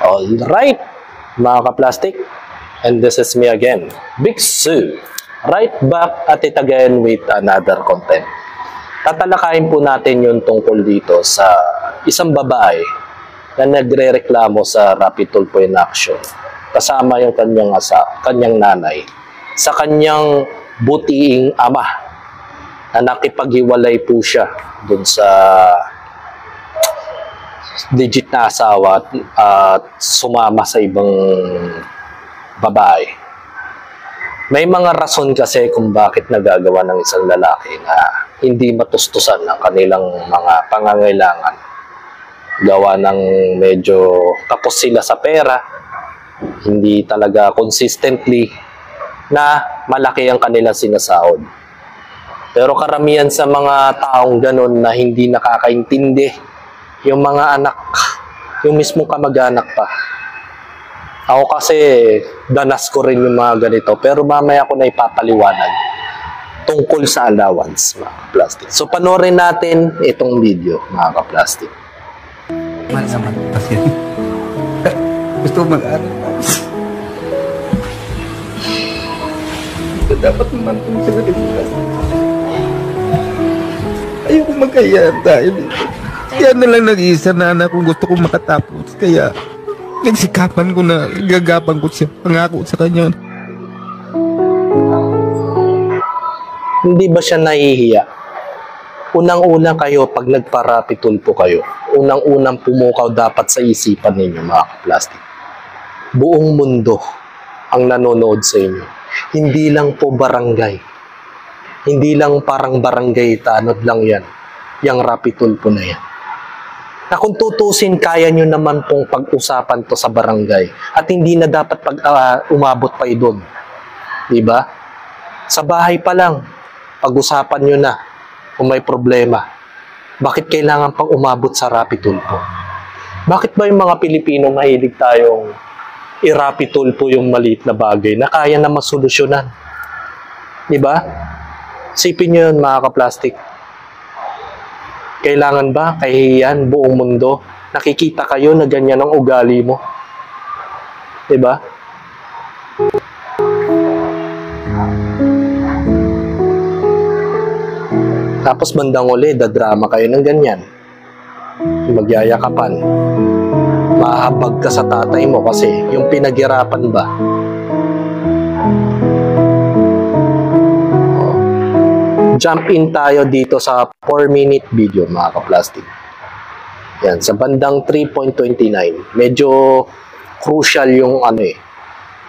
Alright, mga ka-plastic, and this is me again, Big Sue, right back at it again with another content. Tatalakayin po natin yung tungkol dito sa isang babae na nagre-reklamo sa Rapid Tulfo in Action kasama yung kanyang nanay sa kanyang butiing ama na nakipaghiwalay po siya dun sa legit na asawa at sumama sa ibang babae. May mga rason kasi kung bakit nagagawa ng isang lalaki na hindi matustusan ang kanilang mga pangangailangan. Gawa ng medyo tapos sila sa pera, hindi talaga consistently na malaki ang kanilang sinasahod. Pero karamihan sa mga taong ganun na hindi nakakaintindi yung mga anak, yung mismong kamag-anak pa. Ako kasi, danas ko rin yung mga ganito. Pero mamaya ko na ipapaliwanag tungkol sa allowance, mga ka-plastic. So, panoorin natin itong video, mga ka-plastic. Mahal naman kasi gusto mag-aral. Dapat naman kung sa ganito. Ayoko magkaya tayo dito. Kaya na lang nag-iisa na anak kung gusto kong makatapos. Kaya nagsikapan ko na gagapan ko siya. Pangako sa kanya. Hindi ba siya nahihiya? Unang-unang kayo, pag nagpa-Rapid Tulfo kayo, unang-unang pumukaw dapat sa isipan ninyo, mga ka-plastic. Buong mundo ang nanonood sa inyo. Hindi lang po barangay. Hindi lang parang barangay tanod lang yan. Yang Rapid Tulfo na yan. Na kung tutusin, kaya nyo naman pong pag-usapan to sa barangay. At hindi na dapat umabot pa doon. Diba? Sa bahay pa lang, pag-usapan nyo na kung may problema. Bakit kailangan pang umabot sa Rapid Tulfo? Bakit ba yung mga Pilipino mahilig tayong i-Rapid Tulfo yung maliit na bagay na kaya na masolusyonan? Diba? Sipin nyo yun, mga ka-plastic. Kailangan ba kahihiyan buong mundo? Nakikita kayo na ganyan ang ugali mo. Diba? Tapos bandang uli, dadrama kayo ng ganyan. Magyayakapan. Mahabag ka sa tatay mo kasi yung pinaghirapan ba? Jump in tayo dito sa 4-minute video, mga ka-plastic. Yan, sa bandang 3.29. Medyo crucial yung ano eh.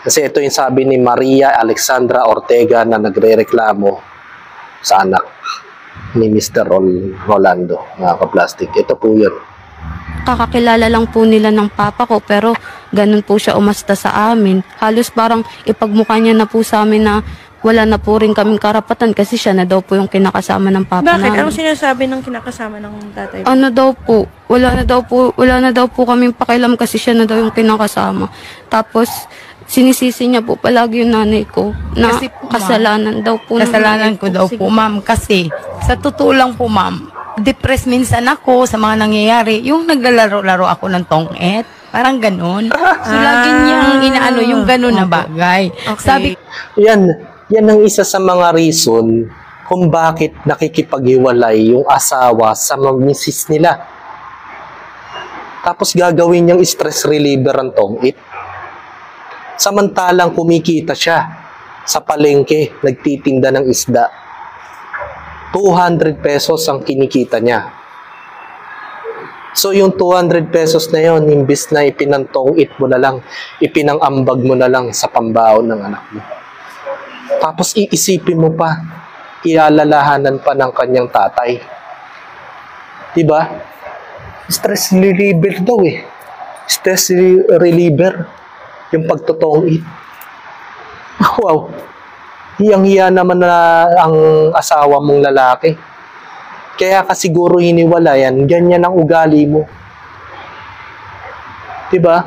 Kasi ito yung sabi ni Maria Alexandra Ortega na nagre-reklamo sa anak ni Mr. Rolando, mga ka-plastic. Ito po yun. Kakakilala lang po nila ng papa ko pero ganun po siya umasta sa amin. Halos parang ipagmukha niya na po sa amin na wala na po rin kaming karapatan kasi siya na daw po yung kinakasama ng papa namin. Bakit? Anong sinasabi ng kinakasama ng tatay? Ano daw po, wala na daw po kaming pakialam kasi siya na daw yung kinakasama. Tapos, sinisisi niya po palagi yung nanay ko na kasi po, kasalanan daw po. Kasalanan ko daw po, ma'am. Kasi, sa totoo lang po, ma'am, depressed minsan ako sa mga nangyayari. Yung naglalaro-laro ako ng tong-et. Parang ganun. So, lagi niyang inaano yung ganun na bagay. Okay. Sabi, Yan ang isa sa mga reason kung bakit nakikipaghiwalay yung asawa sa mga misis nila. Tapos gagawin niyang stress reliever ang tong-it. Samantalang kumikita siya sa palengke, nagtitinda ng isda. 200 pesos ang kinikita niya. So yung 200 pesos na yon, imbis na ipinantong-it mo na lang, ipinangambag mo na lang sa pambaon ng anak mo. Tapos iisipin mo pa, ialalahanan pa ng kanyang tatay. Diba? Stress reliever daw eh. Stress reliever. Yung pagtotong-it. Wow. Hiyang-hiya naman na ang asawa mong lalaki. Kaya ka siguro hiniwalayan, ganyan ang ugali mo. Diba?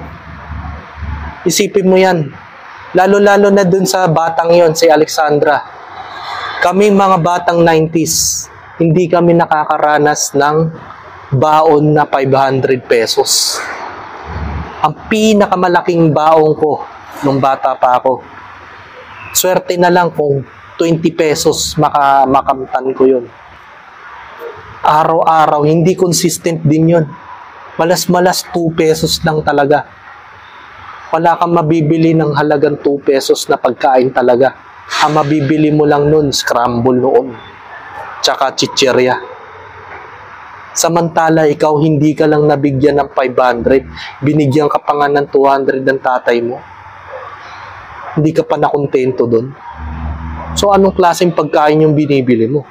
Isipin mo yan. Lalo-lalo na dun sa batang yon, si Alexandra. Kami mga batang 90s, hindi kami nakakaranas ng baon na 500 pesos. Ang pinakamalaking baong ko nung bata pa ako. Swerte na lang kung 20 pesos makamtan ko yun. Araw-araw, hindi consistent din yun. Malas-malas 2 pesos lang talaga. Wala kang mabibili ng halagang 2 pesos na pagkain talaga. Ang mabibili mo lang nun, scramble noon. Tsaka chichirya. Samantala, ikaw hindi ka lang nabigyan ng 500. Binigyan ka pa nga ng 200 ng tatay mo. Hindi ka pa nakontento doon. So, anong klaseng pagkain yung binibili mo?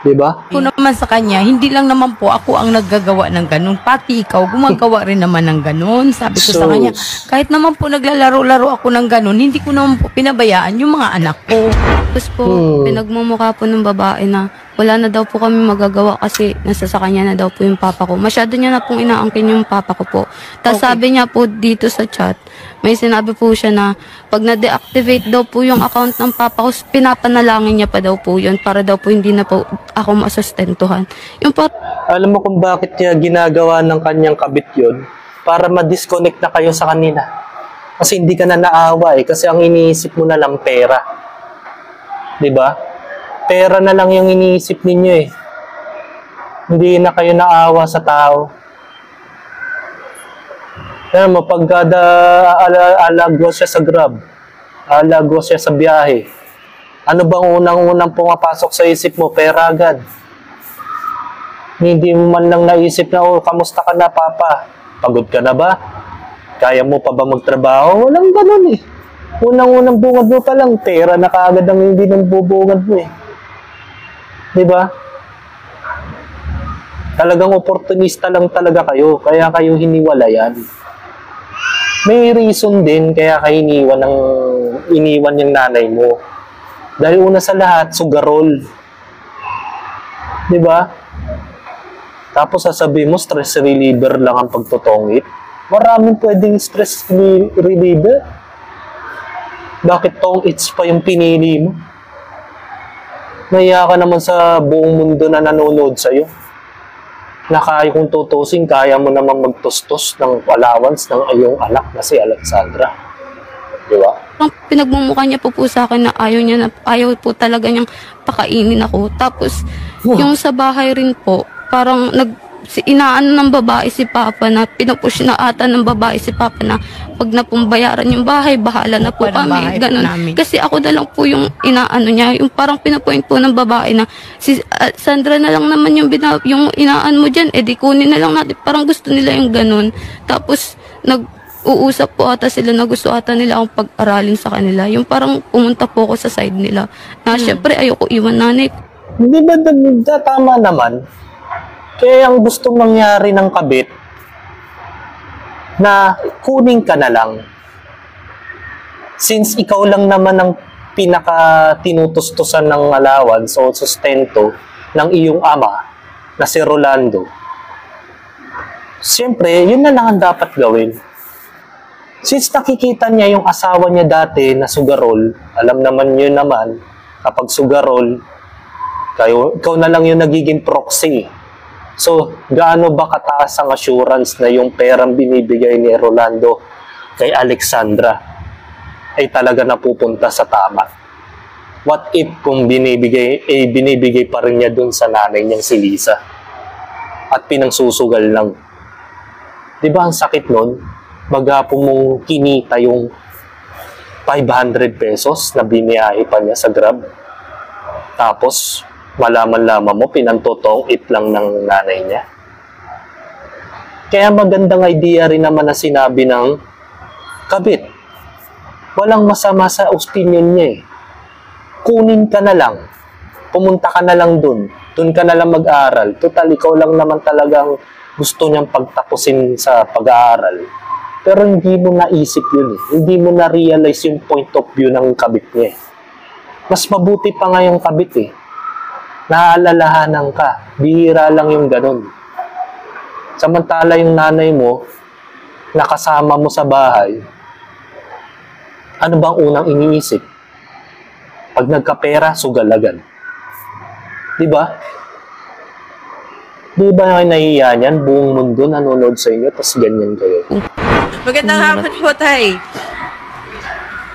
Diba? Ako naman sa kanya, hindi lang naman po ako ang naggagawa ng ganun. Pati ikaw, gumagawa rin naman ng ganun. Sabi ko sa kanya, kahit naman po naglalaro-laro ako ng ganun, hindi ko naman po pinabayaan yung mga anak ko. Tapos po, pinagmumukha po ng babae na wala na daw po kami magagawa kasi nasa sa kanya na daw po yung papa ko. Masyado niya na pong inaangkin yung papa ko po. Tapos sabi niya po dito sa chat, may sinabi po siya na pag na-deactivate daw po yung account ng papa ko, pinapanalangin niya pa daw po yun para daw po hindi na po ako masustentuhan. Yung po, Alam mo kung bakit niya ginagawa ng kanyang kabit yun? Para ma-disconnect na kayo sa kanila. Kasi hindi ka na naawa eh. Kasi ang iniisip mo na lang pera. Diba? Pera na lang yung iniisip ninyo eh. Hindi na kayo naawa sa tao. Alam mo, pag alagwa siya sa Grab, alagwa siya sa biyahe, ano bang unang-unang pumapasok sa isip mo? Pera agad. Hindi mo man lang naisip na, oh, kamusta ka na, Papa? Pagod ka na ba? Kaya mo pa ba magtrabaho? Walang ganun eh. Unang-unang bungad mo pa lang, pera na kaagad ang hindi nang bubungad mo eh. Diba? Talagang oportunista lang talaga kayo, kaya kayo hiniwalayan. May reason din kaya kayo iniwan yung nanay mo. Dahil una sa lahat, sugarol. Diba? Tapos sasabihin mo, stress reliever lang ang pagtutongit. Maraming pwedeng stress reliever. Bakit tongits pa yung pinili mo? Nahiya ka naman sa buong mundo na nanonood sa'yo. Na kaya kung tutusin, kaya mo naman magtustos ng allowance ng iyong anak na si Alexandra. Di ba? ang pinagmumukha niya po sa akin na ayaw po talaga niyang pakainin ako. Tapos, yung sa bahay rin po, parang inaano ng babae si Papa na pinupush na ata ng babae si Papa na pag na pong bayaran yung bahay, bahala na po kami. Ganun. Kasi ako na lang po yung inaano niya, yung parang pinupoint po ng babae na si Sandra na lang naman yung inaan mo dyan, edi kunin na lang natin. Parang gusto nila yung ganun. Tapos, uusap po ata sila na gusto ata nila akong pag-aralin sa kanila. Yung parang pumunta po ako sa side nila na syempre ayoko iwan nanay. Hindi ba tama naman? Kaya ang gusto mangyari ng kabit na kunin ka na lang. Since ikaw lang naman ang pinaka-tinutustusan ng allowance o sustento ng iyong ama na si Rolando, siyempre, yun na lang ang dapat gawin. Since nakikita niya yung asawa niya dati na sugarol, alam naman yun naman, kapag sugarol, ikaw na lang yung nagiging proxy. So, gaano ba kataas ang assurance na yung perang binibigay ni Rolando kay Alexandra ay talaga napupunta sa tama? What if kung binibigay pa rin niya dun sa nanay niyang si Lisa at pinangsusugal lang? Di ba ang sakit nun? Maghapon mong kinita yung 500 pesos na biniyahe pa niya sa Grab. Tapos, malaman-laman mo, pinantotong it lang ng nanay niya. Kaya magandang idea rin naman na sinabi ng kabit. Walang masama sa opinion niya eh. Kunin ka na lang. Pumunta ka na lang dun. Dun ka na lang mag-aaral. Total, ikaw lang naman talagang gusto niyang pagtapusin sa pag-aaral. Pero hindi mo naisip yun eh. Hindi mo na-realize yung point of view ng kabit niya eh. Mas mabuti pa nga yung kabit eh. Naaalalahanan ka. Bihira lang yung ganun. Samantala yung nanay mo, nakasama mo sa bahay, ano bang unang iniisip? Pag nagkapera, sugalagan. Diba? Di ba kayo nahihiya niyan? Buong mundo nanonood sa inyo, tapos ganyan kayo. Magandang hapon po, Tay.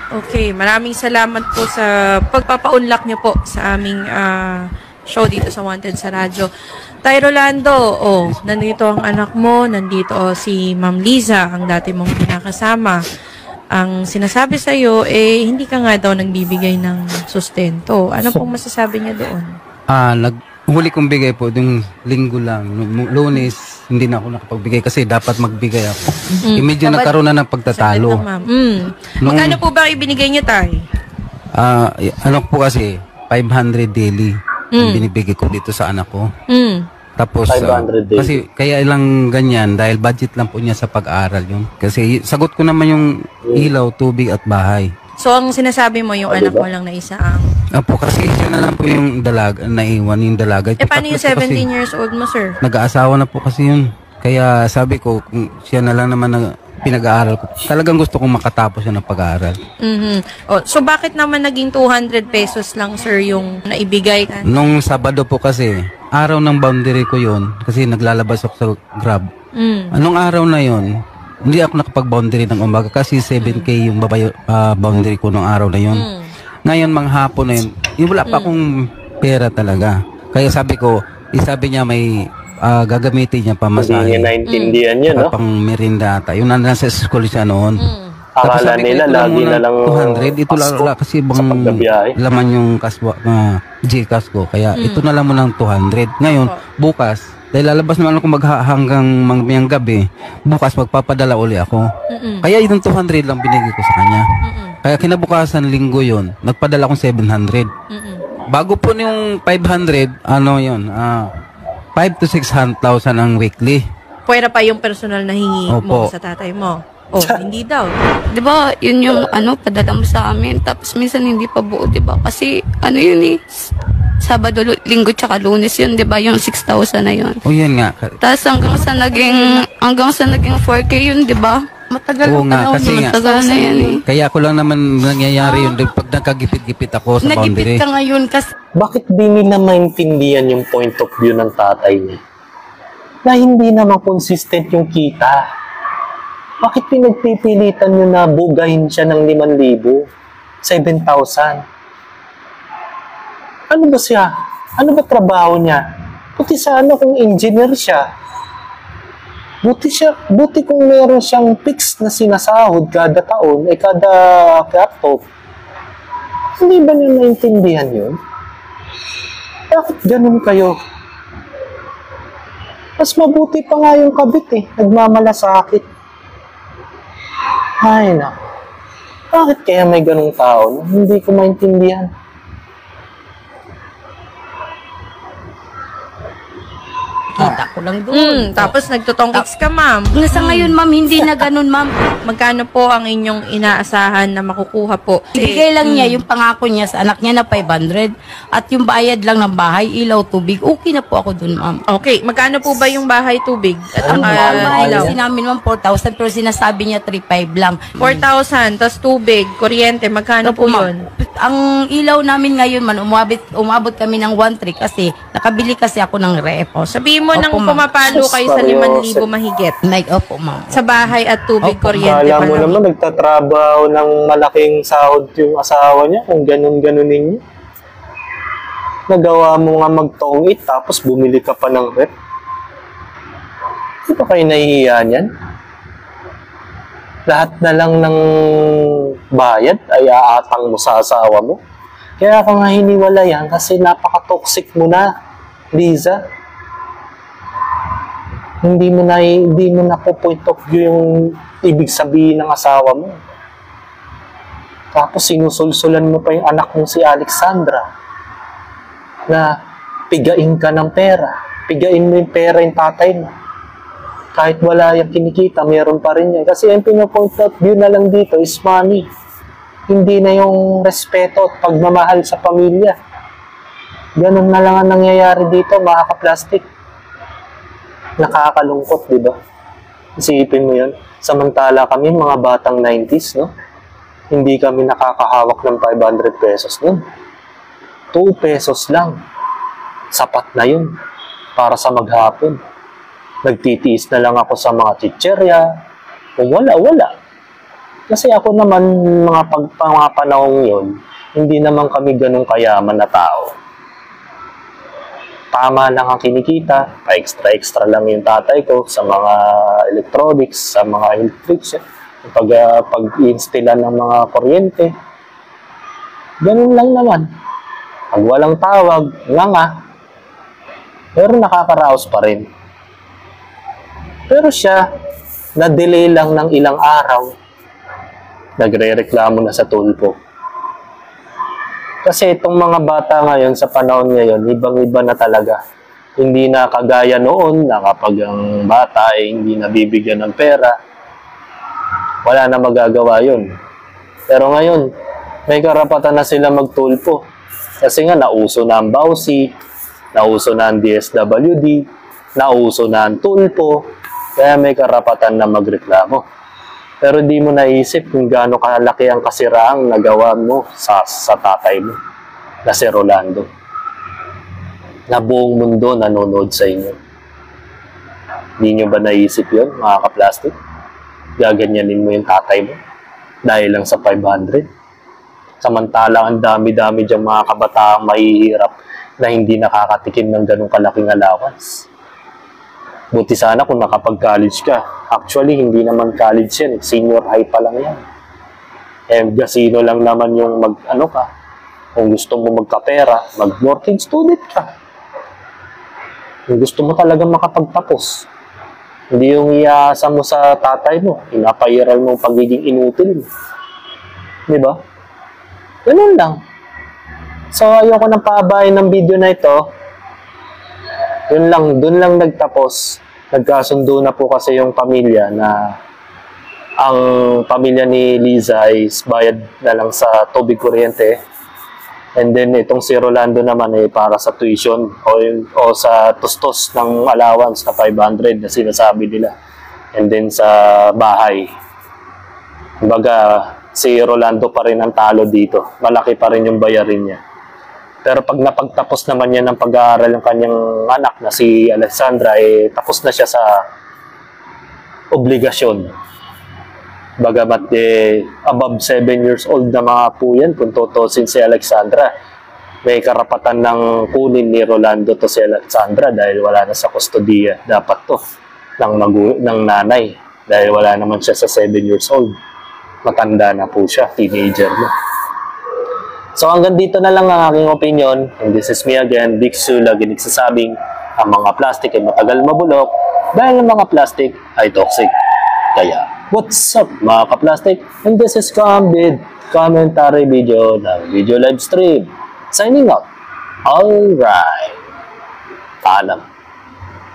Okay, maraming salamat po sa pagpapaunlak niyo po sa aming show dito sa Wanted sa Radyo. Tay Rolando, nandito ang anak mo, nandito si Ma'am Liza, ang dati mong kinakasama. Ang sinasabi sa iyo, hindi ka nga daw nagbibigay ng sustento. Ano pong masasabi niya doon? Huli kong bigay po, yung linggo lang. Lunes, hindi na ako nakapagbigay kasi dapat magbigay ako. Medyo nagkaroon na ng pagtatalo. Magkano po ba ibinigay niyo, Tay? Ano po kasi, 500 daily ang binibigay ko dito sa anak ko. Tapos, 500 daily. kasi kaya ilang ganyan, dahil budget lang po niya sa pag-aaral yun. Kasi sagot ko naman yung ilaw, tubig at bahay. So, ang sinasabi mo, yung anak mo lang na isa ang... Apo, kasi siya na lang po yung dalaga, naiwan yung dalaga. paano yung 17 years old mo, sir? Nag-aasawa na po kasi yun. Kaya sabi ko, kung siya na lang naman na pinag-aaral ko, talagang gusto kong makatapos siya ng pag-aaral. So, bakit naman naging 200 pesos lang, sir, yung naibigay ka? Nung Sabado po kasi, araw ng boundary ko yun, kasi naglalabas ako sa Grab. Anong araw na yun, hindi ako nakapag-boundary ng umaga kasi 7K yung boundary ko nung araw na yun. Ngayon, manghapon na yun, wala pa akong pera talaga. Kaya sabi ko, sabi niya may gagamitin niya pa Hindi niya masahe. naintindihan yun, no? Pang merinda ata. Yung nasa school siya noon. Tapos Akala sabi ko, nila, ito lang lagi muna, na lang 200. Ito lang Pasko kasi sa bang pagbabiyahe. laman yung Gcash ko. Kaya ito na lang muna ng 200. Ngayon, bukas, dahil lalabas naman ako hanggang mamayang gabi, bukas magpapadala uli ako. Kaya yung 200 lang binigay ko sa kanya. Kaya kinabukasan linggo yun, nagpadala akong 700. Bago po yung 500, ano yun, 5 to 600,000 ang weekly. Pwera pa yung personal na hingi mo Opo. sa tatay mo. Hindi daw. Di ba, yun yung padala mo sa amin. Tapos minsan hindi pa buo, di ba? Kasi yun Sabado, Linggo, tsaka Lunes yun, di ba? Yung 6,000 na yun. O yan nga. Tapos hanggang sa naging 4K yun, di ba? Matagal Oo ang nga, panahon kasi yun. nga. Matagal na yan eh. Kaya ko lang naman nangyayari yun pag nagkagipit-gipit ako sa boundary. Nagipit ka ngayon kasi Bakit di nila maintindihan yung point of view ng tatay niya? Na hindi naman consistent yung kita. Bakit pinagpipilitan nyo na bugahin siya ng 5,000? 7,000? Ano ba siya? Ano ba trabaho niya? Buti sa kung engineer siya. Buti kung meron siyang fixed na sinasahod kada taon, kada cut-off. Hindi ba niya naintindihan yun? Bakit ganun kayo? Mas mabuti pa nga yung kabit nagmamalasakit. Ay na. Bakit kaya may ganung tao? Hindi ko maintindihan. kita ko lang doon. Tapos nagtotong-ex ka, ma'am. Sa ngayon, ma'am, hindi na ganun, ma'am. Magkano po ang inyong inaasahan na makukuha po? Ibigay lang niya yung pangako niya sa anak niya na 500 at yung bayad lang ng bahay, ilaw, tubig. Okay na po ako dun, ma'am. Okay, magkano po ba yung bahay tubig? At ang Bahay ilaw? kasi namin, ma'am, 4,000 pero sinasabi niya 3,500 lang. 4,000, tas tubig, kuryente, magkano po yun? Ang ilaw namin ngayon, man, umabot kami ng 1,300 kasi nakabili kasi ako ng ref. Sabihin mo nang Opo, ma'am. pumapalo kayo sa 5,000 mahigit. Opo, ma'am. Sa bahay at tubig, Opo, kuryente Kala pa mo lang. naman nagtatrabaho ng malaking sahod yung asawa niya kung ganun-ganunin niya. Nagawa mo nga magtongit tapos bumili ka pa ng rep. Di ba kayo nahihiya niyan? Lahat na lang ng bayad ay aatang mo sa asawa mo. Kaya ka nga hiniwalayan kasi napaka-toxic mo na, Liza. Hindi mo na po point of view yung ibig sabihin ng asawa mo. Tapos sinusulsulan mo pa yung anak mong si Alexandra na pigain ka ng pera. Pigain mo yung pera yung tatay mo. Kahit wala yung kinikita, meron pa rin yan. Kasi yung pinapoint of view na lang dito is money. Hindi na yung respeto at pagmamahal sa pamilya. Ganun na lang ang nangyayari dito, mga ka-plastic. Nakakalungkot, di ba? Isipin mo yun. Samantala kami, mga batang 90s, no? Hindi kami nakakahawak ng 500 pesos nun. 2 pesos lang. Sapat na yun. para sa maghapon. Nagtitiis na lang ako sa mga chicherya. Kung wala. Kasi ako naman, mga panahong yun, hindi naman kami ganun kayaman na tao. Tama lang ang kinikita, pa-extra lang yung tatay ko sa mga electronics, sa mga electric, pag-install ng mga kuryente. Ganun lang naman. Pag walang tawag, nga. Pero nakakaraos pa rin. Pero siya, na-delay lang ng ilang araw, nagre-reklamo na sa tulpo. Kasi itong mga bata ngayon, sa panahon ngayon, ibang-iba na talaga. Hindi na kagaya noon, na kapag ang bata ay hindi nabibigyan ng pera, wala na magagawa yun. Pero ngayon, may karapatan na sila magtulpo. Kasi nga, nauso na ang Bausi, nauso na ang DSWD, nauso na ang tulpo, kaya may karapatan na magreklamo. Pero di mo naisip kung gaano kalaki ang kasiraang nagawa mo sa tatay mo, na si Rolando. Na buong mundo nanonood sa inyo. Di nyo ba naisip yun, mga ka-plastic? Gaganyanin mo yung tatay mo dahil lang sa 500. Samantalang ang dami-dami diyang mga kabataang mahihirap na hindi nakakatikim ng ganong kalaking allowance. Buti sana kung nakapag-college ka. Actually, hindi naman college yan. Senior high pa lang yan. Gasino lang naman yung ka. Kung gusto mo magkapera, mag-working student ka. Kung gusto mo talaga makapagtapos. Hindi yung iasa mo sa tatay mo. Inapairal mo pagiging inutil mo. Diba? Ganun lang. So, ayoko nang paabahin ng video na ito. Doon lang nagtapos. Nagkasundo na po kasi yung pamilya na ang pamilya ni Liza ay bayad na lang sa tubig kuryente. And then itong si Rolando naman ay para sa tuition o sa tustos ng allowance na 500 na sinasabi nila. And then sa bahay. Kumbaga, si Rolando pa rin ang talo dito. Malaki pa rin yung bayarin niya. Pero pag napagtapos naman niya ng pag-aaral ng kanyang anak na si Alexandra, tapos na siya sa obligasyon. Bagamat above 7 years old na mga po yan, kung tutusin si Alexandra, may karapatan ng kunin ni Rolando to si Alexandra dahil wala na sa kustodiya. Dapat to ng nanay dahil wala naman siya sa 7 years old. Matanda na po siya, teenager na. So hanggang dito na lang ang aking opinion. And this is me again, Big Su, lagi nagsasabing ang mga plastic ay matagal mabulok dahil ang mga plastic ay toxic. Kaya, what's up mga ka-plastic? And this is Kambid, commentary video ng video live stream. Signing out. Alright. Paalam.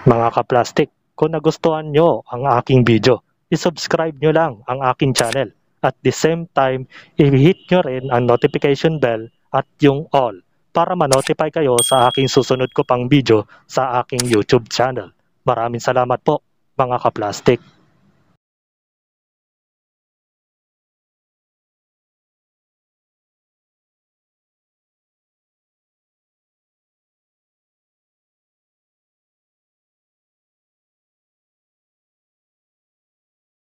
Mga ka-plastic, kung nagustuhan nyo ang aking video, isubscribe nyo lang ang aking channel. At the same time, i-hit nyo rin ang notification bell at yung all para ma-notify kayo sa aking susunod ko pang video sa aking YouTube channel. Maraming salamat po mga ka-plastic.